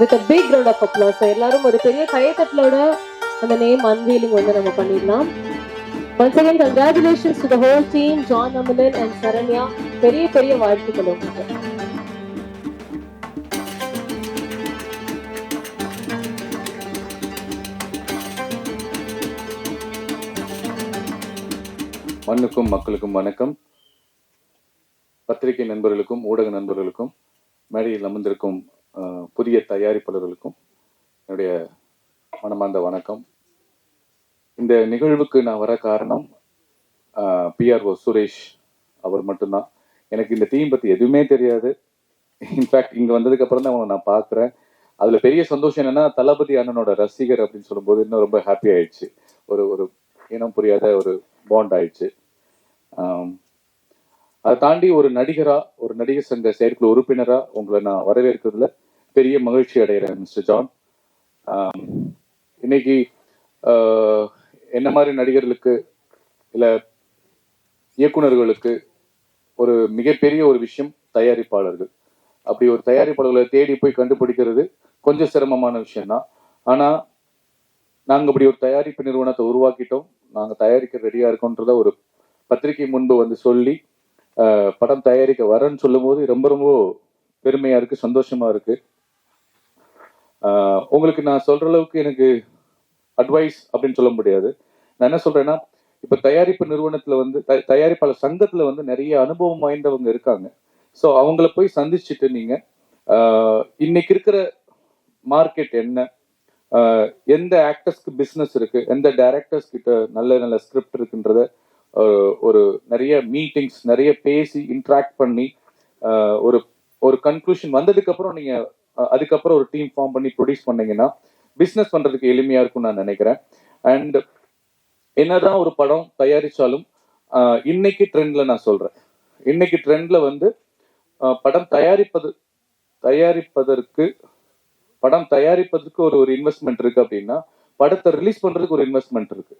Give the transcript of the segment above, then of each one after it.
with a big round of applause. So எல்லாரும் ஒரு பெரிய கையத்தட்டலோட அந்த நேம் அன்வீலிங் வந்து நம்ம பண்ணிடலாம். Once again, congratulations to the whole team, John Amalan and Saranya. பெரிய பெரிய வாழ்த்துக்கள் உங்களுக்கு. மண்ணுக்கும் மக்களுக்கும் வணக்கம். பத்திரிகை நண்பர்களுக்கும் ஊடக நண்பர்களுக்கும் மேடையில் அமர்ந்திருக்கும் புதிய தயாரிப்பாளர்களுக்கும் என்னுடைய மனமார்ந்த வணக்கம். இந்த நிகழ்வுக்கு நான் வர காரணம் பிஆர்ஓ சுரேஷ் அவர் மட்டும்தான். எனக்கு இந்த டீம் பற்றி எதுவுமே தெரியாது. இன்ஃபேக்ட் இங்கே வந்ததுக்கு அப்புறம் தான் அவனை நான் பார்க்குறேன். அதில் பெரிய சந்தோஷம் என்னன்னா, தளபதி அண்ணனோட ரசிகர் அப்படின்னு சொல்லும்போது இன்னும் ரொம்ப ஹாப்பி ஆயிடுச்சு. ஒரு இனம் புரியாத ஒரு பாண்ட் ஆயிடுச்சு. அதை தாண்டி ஒரு நடிகரா, ஒரு நடிகர் சங்க செயற்குழு உறுப்பினரா உங்களை நான் வரவேற்கிறதுல பெரிய மகிழ்ச்சி அடைகிறேன் மிஸ்டர் ஜான். இன்னைக்கு என்ன மாதிரி நடிகர்களுக்கு இல்ல இயக்குநர்களுக்கு ஒரு மிகப்பெரிய ஒரு விஷயம் தயாரிப்பாளர்கள். அப்படி ஒரு தயாரிப்பாளர்களை தேடி போய் கண்டுபிடிக்கிறது கொஞ்சம் சிரமமான விஷயம்தான். ஆனா நாங்க அப்படி ஒரு தயாரிப்பு நிறுவனத்தை உருவாக்கிட்டோம், நாங்க தயாரிக்க ரெடியா இருக்கோன்றத ஒரு பத்திரிகை முன்பு வந்து சொல்லி படம் தயாரிக்க வரேன்னு சொல்லும் போது ரொம்ப ரொம்ப பெருமையா இருக்கு, சந்தோஷமா இருக்கு. உங்களுக்கு நான் சொல்ற அளவுக்கு எனக்கு அட்வைஸ் அப்படின்னு சொல்ல முடியாது. நான் என்ன சொல்றேன்னா, இப்ப தயாரிப்பு நிறுவனத்துல வந்து தயாரிப்பாளர் சங்கத்துல வந்து நிறைய அனுபவம் வாய்ந்தவங்க இருக்காங்க. ஸோ அவங்கள போய் சந்திச்சுட்டு நீங்க இன்னைக்கு இருக்கிற மார்க்கெட் என்ன, எந்த ஆக்டர்ஸ்க்கு பிஸ்னஸ் இருக்கு, எந்த டைரக்டர்ஸ் கிட்ட நல்ல நல்ல ஸ்கிரிப்ட் இருக்குன்றத ஒரு நிறைய மீட்டிங்ஸ் நிறைய பேசி இன்ட்ராக்ட் பண்ணி ஒரு ஒரு கன்க்ளூஷன் வந்ததுக்கு அப்புறம் நீங்க அதுக்கப்புறம் ஒரு டீம் ஃபார்ம் பண்ணி ப்ரொடியூஸ் பண்ணீங்கன்னா பிஸ்னஸ் பண்றதுக்கு எளிமையா இருக்கும்னு நான் நினைக்கிறேன். அண்ட் என்னதான் ஒரு படம் தயாரிச்சாலும் இன்னைக்கு ட்ரெண்ட்ல நான் சொல்றேன், இன்னைக்கு ட்ரெண்ட்ல வந்து படம் தயாரிப்பதற்கு ஒரு இன்வெஸ்ட்மெண்ட் இருக்கு அப்படின்னா படத்தை ரிலீஸ் பண்றதுக்கு ஒரு இன்வெஸ்ட்மெண்ட் இருக்கு.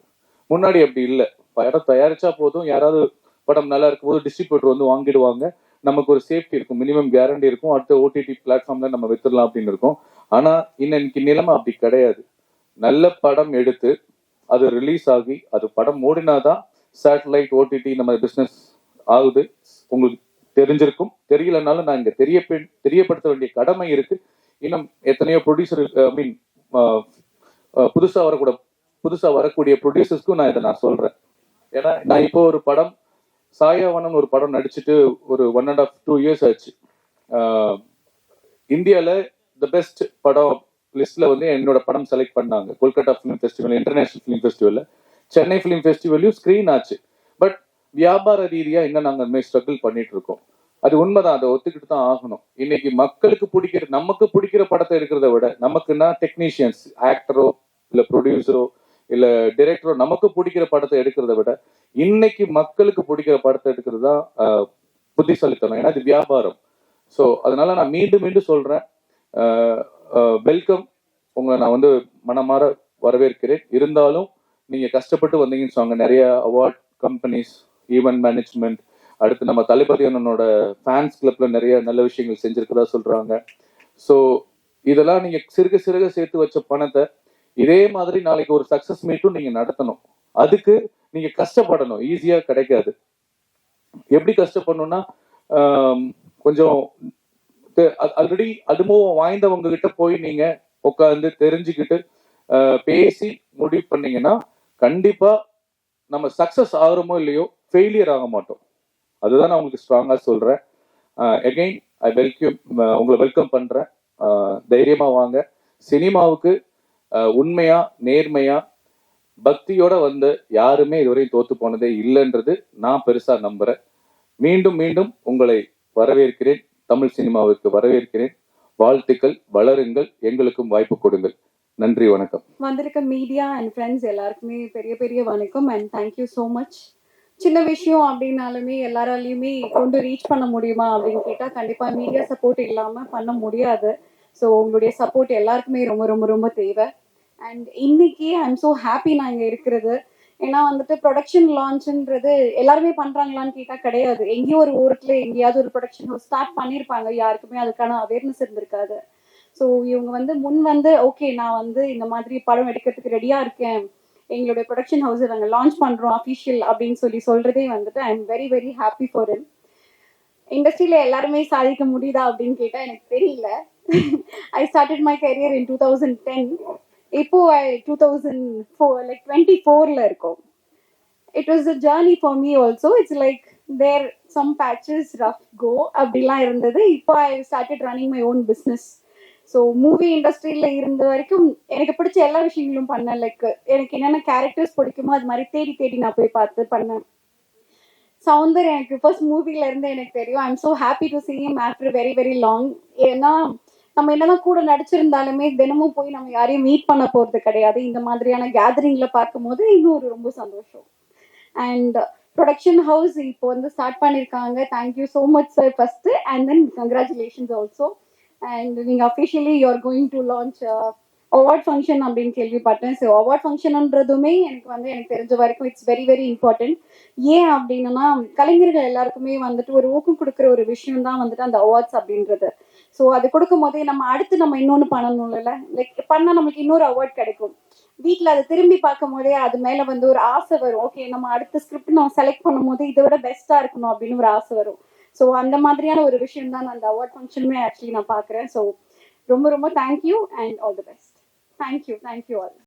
முன்னாடி அப்படி இல்லை. படம் தயாரிச்சா போதும், யாராவது படம் நல்லா இருக்கும் போது டிஸ்ட்ரிபியூட்டர் வந்து வாங்கிடுவாங்க, நமக்கு ஒரு சேஃப்டி இருக்கும், மினிமம் கேரண்டி இருக்கும், அடுத்த ஓடிடி பிளாட்ஃபார்ம்ல நம்ம வித்துடலாம் அப்படின்னு இருக்கும். ஆனா இன்னைக்கு நிலைமை அப்படி கிடையாது. நல்ல படம் எடுத்து அது ரிலீஸ் ஆகி அது படம் ஓடினாதான் சேட்டலைட் ஓடிடி நம்ம பிசினஸ் ஆகுது. உங்களுக்கு தெரிஞ்சிருக்கும், தெரியலனாலும் நான் இங்க தெரியப்படுத்த வேண்டிய கடமை இருக்கு. இன்னும் எத்தனையோ ப்ரொடியூசர் புதுசா வரக்கூடிய ப்ரொடியூசர்ஸ்க்கும் நான் இதை நான் சொல்றேன். ஏன்னா நான் இப்போ ஒரு படம் சாயாவனம் ஒரு படம் நடிச்சுட்டு ஒரு 1.5 2 years ஆச்சு. இந்தியால தி பெஸ்ட் படம் லிஸ்ட்ல வந்து என்னோட படம் செலக்ட் பண்ணாங்க. Kolkata film festival, international film ஃபெஸ்டிவல்ல, சென்னை ஃபிலிம் ஃபெஸ்டிவல்லையும் ஸ்கிரீன் ஆச்சு. பட் வியாபார ரீதியா இன்னும் நாங்கள் ஸ்ட்ரகிள் பண்ணிட்டு இருக்கோம். அது உண்மைதான், அதை ஒத்துக்கிட்டு தான் ஆகணும். இன்னைக்கு மக்களுக்கு நமக்கு பிடிக்கிற படத்தை எடுக்கிறத விட நமக்குன்னா டெக்னீஷியன்ஸ், ஆக்டரோ இல்ல ப்ரொடியூசரோ இல்ல டைரக்டரோ நமக்கு பிடிக்கிற படத்தை எடுக்கிறத விட இன்னைக்கு மக்களுக்கு பிடிக்கிற படத்தை எடுக்கிறது தான் புத்திசாலித்தனம். ஏன்னா இது வியாபாரம். ஸோ அதனால நான் மீண்டும் மீண்டும் சொல்றேன், வெல்கம். உங்களை நான் வந்து மனமாற வரவேற்கிறேன். இருந்தாலும் நீங்க கஷ்டப்பட்டு வந்தீங்கன்னு சொன்னாங்க. நிறைய அவார்ட் கம்பெனிஸ், ஈவென்ட் மேனேஜ்மெண்ட், அடுத்து நம்ம தளபதி அண்ணனோட ஃபேன்ஸ் கிளப்ல நிறைய நல்ல விஷயங்கள் செஞ்சிருக்கதா சொல்றாங்க. ஸோ இதெல்லாம் நீங்க சிறுக சிறுக சேர்த்து வச்ச பணத்தை இதே மாதிரி நாளைக்கு ஒரு சக்சஸ் மீட்டும் நீங்க நடத்தணும். அதுக்கு நீங்க கஷ்டப்படணும், ஈஸியா கிடைக்காது. எப்படி கஷ்டப்படணும்னா, கொஞ்சம் ஆல்ரெடி அனுபவம் வாய்ந்தவங்க கிட்ட போய் நீங்க உட்காந்து தெரிஞ்சுக்கிட்டு பேசி முடிவு பண்ணீங்கன்னா கண்டிப்பா நம்ம சக்சஸ் ஆகிறோமோ இல்லையோ ஃபெயிலியர் ஆக மாட்டோம். அதுதான் நான் உங்களுக்கு ஸ்ட்ராங்கா சொல்றேன். அகைன் உங்களை வெல்கம் பண்றேன். தைரியமா வாங்க. சினிமாவுக்கு உண்மையா நேர்மையா பக்தியோட வந்து யாருமே இதுவரையும் தோத்து போனதே இல்லைன்றது நான் பெருசா நம்புறேன். மீண்டும் மீண்டும் உங்களை வரவேற்கிறேன், தமிழ் சினிமாவுக்கு வரவேற்கிறேன். வாழ்த்துக்கள், வளருங்கள், எங்களுக்கும் வாய்ப்பு கொடுங்கள். நன்றி, வணக்கம். வந்திருக்க மீடியா அண்ட் ஃப்ரெண்ட்ஸ் எல்லாருக்குமே பெரிய பெரிய வணக்கம் அண்ட் தேங்க்யூ ஸோ மச். சின்ன விஷயம் அப்படின்னாலுமே எல்லாராலையுமே கொண்டு ரீச் பண்ண முடியுமா அப்படின்னு கேட்டால் கண்டிப்பாக மீடியா சப்போர்ட் இல்லாமல் பண்ண முடியாது. ஸோ உங்களுடைய சப்போர்ட் எல்லாருக்குமே ரொம்ப ரொம்ப ரொம்ப தேவை. அண்ட் இன்னைக்கு ஐ எம் ஸோ ஹாப்பி நான் இங்கே இருக்கிறது. ஏன்னா வந்துட்டு ப்ரொடக்ஷன் லான்ச்ன்றது எல்லாருமே பண்றாங்களான்னு கேட்டா கிடையாது. எங்கேயோ ஒரு ஊருக்குள்ள எங்கேயாவது ஒரு ப்ரொடக்ஷன் ஸ்டார்ட் பண்ணியிருப்பாங்க, யாருக்குமே அதுக்கான அவேர்னஸ் இருந்திருக்காது. ஸோ இவங்க வந்து முன் வந்து ஓகே நான் வந்து இந்த மாதிரி படம் எடுக்கிறதுக்கு ரெடியாக இருக்கேன், எங்களுடைய ப்ரொடக்ஷன் ஹவுஸை நாங்கள் லான்ச் பண்ணுறோம் அஃபிஷியல் அப்படின்னு சொல்றதே வந்துட்டு I am very very happy for him. இண்டஸ்ட்ரியில் எல்லாருமே சாதிக்க முடியுதா அப்படின்னு கேட்டால் எனக்கு தெரியல. ஐ ஸ்டார்டட் மை கரியர் இன் 2010. இப்போ 2024 இருக்கோம். It was a journey for me also. It's like there some patches rough go அப்படிலாம் இருந்தது. இப்போ I started running my own business. So movie இண்டஸ்ட்ரியில் இருந்த வரைக்கும் எனக்கு பிடிச்ச எல்லா விஷயங்களும் பண்ணேன். லைக் எனக்கு என்னென்ன கேரக்டர்ஸ் பிடிக்குமோ அது மாதிரி தேடி தேடி நான் போய் பார்த்து பண்ணேன். சவுந்தர் எனக்கு ஃபர்ஸ்ட் மூவில இருந்து எனக்கு தெரியும். I am so happy to see him after very very long. ஏன்னா நம்ம என்னதான் கூட நடிச்சிருந்தாலுமே தினமும் போய் நம்ம யாரையும் மீட் பண்ண போறது கிடையாது. இந்த மாதிரியான கேதரிங்ல பார்க்கும்போது இன்னும் ரொம்ப சந்தோஷம். அண்ட் ப்ரொடக்ஷன் ஹவுஸ் இப்போ வந்து ஸ்டார்ட் பண்ணியிருக்காங்க. Thank you so much sir first, and then congratulations also. And நீங்கள் officially you are going to launch award function அப்படின்னு கேள்விப்பட்டேன். ஸோ அவார்ட் ஃபங்க்ஷன்ன்றதுமே எனக்கு தெரிஞ்ச வரைக்கும் இட்ஸ் வெரி வெரி இம்பார்ட்டன்ட். ஏன் அப்படின்னா கலைஞர்கள் எல்லாருக்குமே வந்துட்டு ஒரு ஊக்கம் கொடுக்குற ஒரு விஷயம் தான் வந்துட்டு அந்த அவார்ட்ஸ் அப்படின்றது. ஸோ அது கொடுக்கும் போதே அடுத்து நம்ம இன்னொன்று பண்ணணும்ல, லைக் பண்ணால் நம்மளுக்கு இன்னொரு அவார்ட் கிடைக்கும். வீட்டில் அதை திரும்பி பார்க்கும் போதே அது மேலே வந்து ஒரு ஆசை வரும். ஓகே நம்ம அடுத்த ஸ்கிரிப்ட் நம்ம செலக்ட் பண்ணும் போது இதை விட பெஸ்ட்டாக இருக்கணும் அப்படின்னு ஒரு ஆசை வரும். ஸோ அந்த மாதிரியான ஒரு விஷயம் தான் அந்த அவார்ட் ஃபங்க்ஷனுமே ஆக்சுவலி நான் பார்க்குறேன். ஸோ ரொம்ப ரொம்ப thank you and all the best. Thank you all.